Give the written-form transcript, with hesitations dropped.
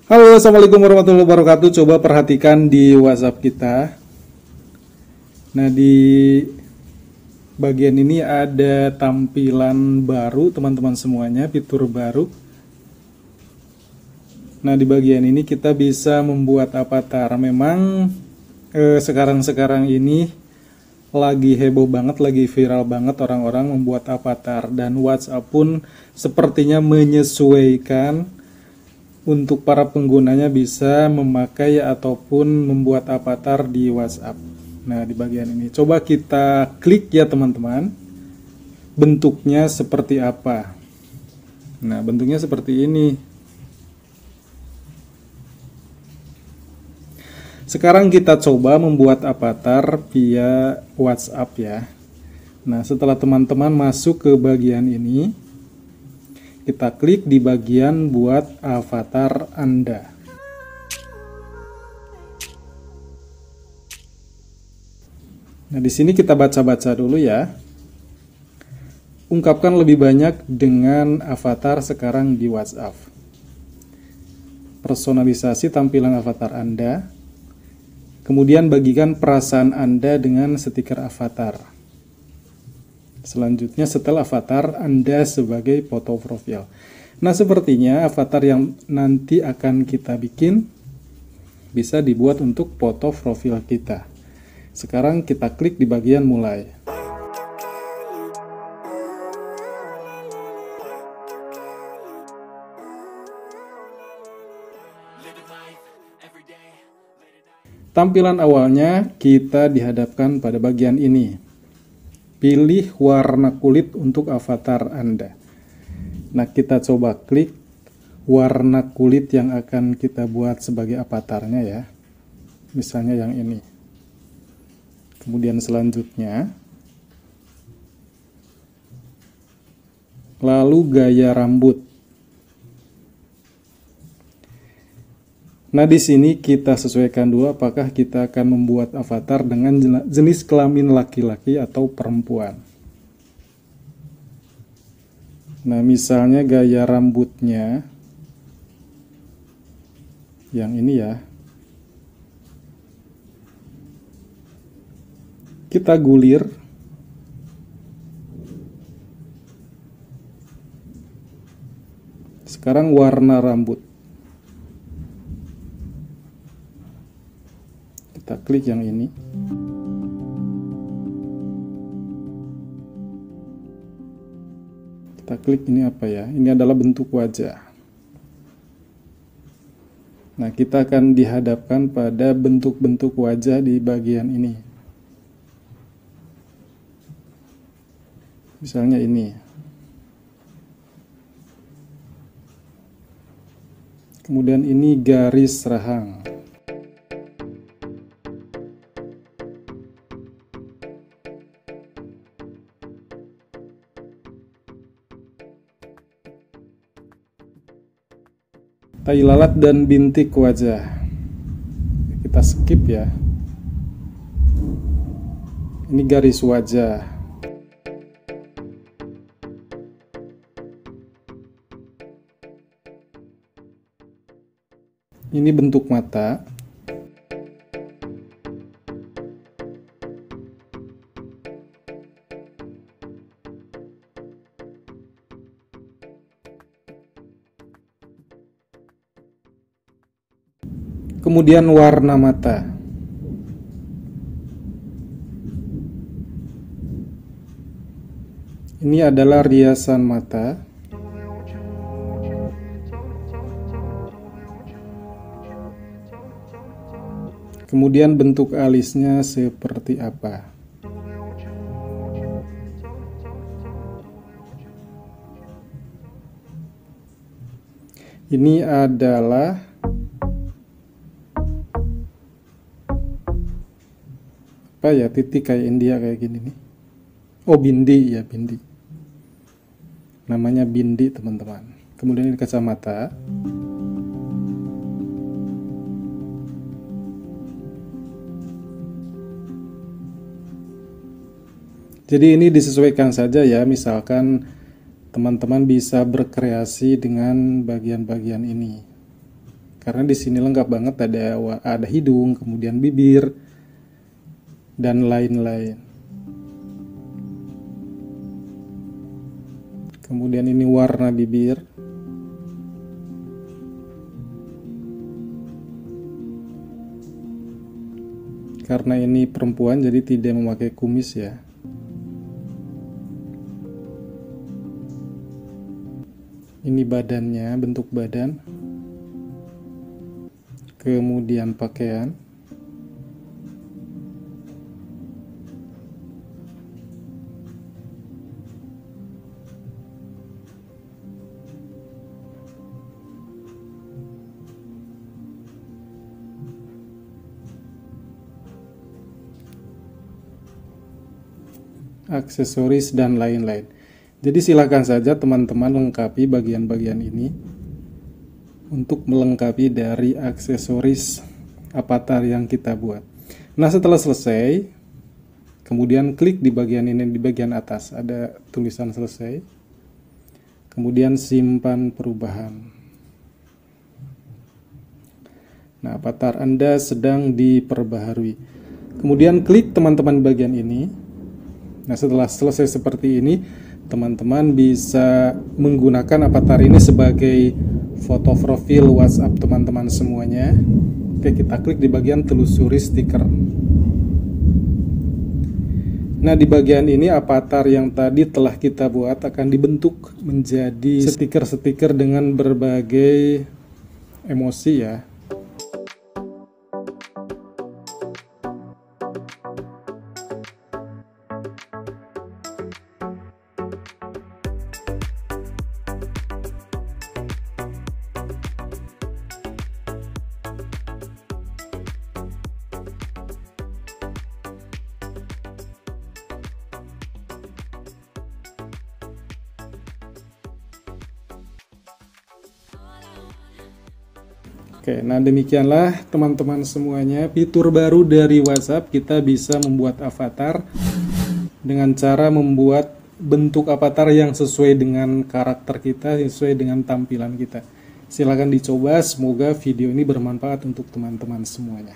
Halo, assalamualaikum warahmatullahi wabarakatuh. Coba perhatikan di WhatsApp kita. Nah, di bagian ini ada tampilan baru, teman-teman semuanya, fitur baru. Nah, di bagian ini kita bisa membuat avatar. Memang sekarang-sekarang ini lagi heboh banget, lagi viral banget orang-orang membuat avatar, dan WhatsApp pun sepertinya menyesuaikan untuk para penggunanya bisa memakai ataupun membuat avatar di WhatsApp. Nah, di bagian ini coba kita klik ya teman-teman. Bentuknya seperti apa? Nah, bentuknya seperti ini. Sekarang kita coba membuat avatar via WhatsApp ya. Nah, setelah teman-teman masuk ke bagian ini, kita klik di bagian buat avatar Anda. Nah, di sini kita baca-baca dulu ya. Ungkapkan lebih banyak dengan avatar sekarang di WhatsApp. Personalisasi tampilan avatar Anda. Kemudian bagikan perasaan Anda dengan stiker avatar. Selanjutnya setelah avatar Anda sebagai foto profil. Nah, sepertinya avatar yang nanti akan kita bikin bisa dibuat untuk foto profil kita. Sekarang kita klik di bagian mulai. Tampilan awalnya kita dihadapkan pada bagian ini. Pilih warna kulit untuk avatar Anda. Nah, kita coba klik warna kulit yang akan kita buat sebagai avatarnya ya. Misalnya yang ini. Kemudian selanjutnya, lalu gaya rambut. Nah, di sini kita sesuaikan dulu apakah kita akan membuat avatar dengan jenis kelamin laki-laki atau perempuan. Nah, misalnya gaya rambutnya yang ini ya. Kita gulir. Sekarang warna rambut. Kita klik yang ini. Kita klik ini apa ya? Ini adalah bentuk wajah. Nah, kita akan dihadapkan pada bentuk-bentuk wajah di bagian ini. Misalnya ini. Kemudian ini garis rahang. Tai lalat dan bintik wajah. Kita skip ya. Ini garis wajah. Ini bentuk mata. Kemudian warna mata. Ini adalah riasan mata. Kemudian bentuk alisnya seperti apa? Ini adalah apa ya, titik kayak India kayak gini nih. Oh, bindi ya, bindi. Namanya bindi teman-teman. Kemudian ini kacamata. Jadi ini disesuaikan saja ya, misalkan teman-teman bisa berkreasi dengan bagian-bagian ini. Karena di sini lengkap banget, ada hidung, kemudian bibir dan lain-lain. Kemudian ini warna bibir. Karena ini perempuan jadi tidak memakai kumis ya. Ini badannya, bentuk badan. Kemudian pakaian. Aksesoris dan lain-lain. Jadi silakan saja teman-teman lengkapi bagian-bagian ini untuk melengkapi dari aksesoris avatar yang kita buat. Nah, setelah selesai, kemudian klik di bagian ini, di bagian atas ada tulisan selesai. Kemudian simpan perubahan. Nah, avatar Anda sedang diperbaharui. Kemudian klik teman-teman bagian ini. Nah, setelah selesai seperti ini, teman-teman bisa menggunakan avatar ini sebagai foto profil WhatsApp teman-teman semuanya. Oke, kita klik di bagian telusuri stiker. Nah, di bagian ini avatar yang tadi telah kita buat akan dibentuk menjadi stiker-stiker dengan berbagai emosi ya. Oke, nah demikianlah teman-teman semuanya fitur baru dari WhatsApp. Kita bisa membuat avatar dengan cara membuat bentuk avatar yang sesuai dengan karakter kita, sesuai dengan tampilan kita. Silakan dicoba, semoga video ini bermanfaat untuk teman-teman semuanya.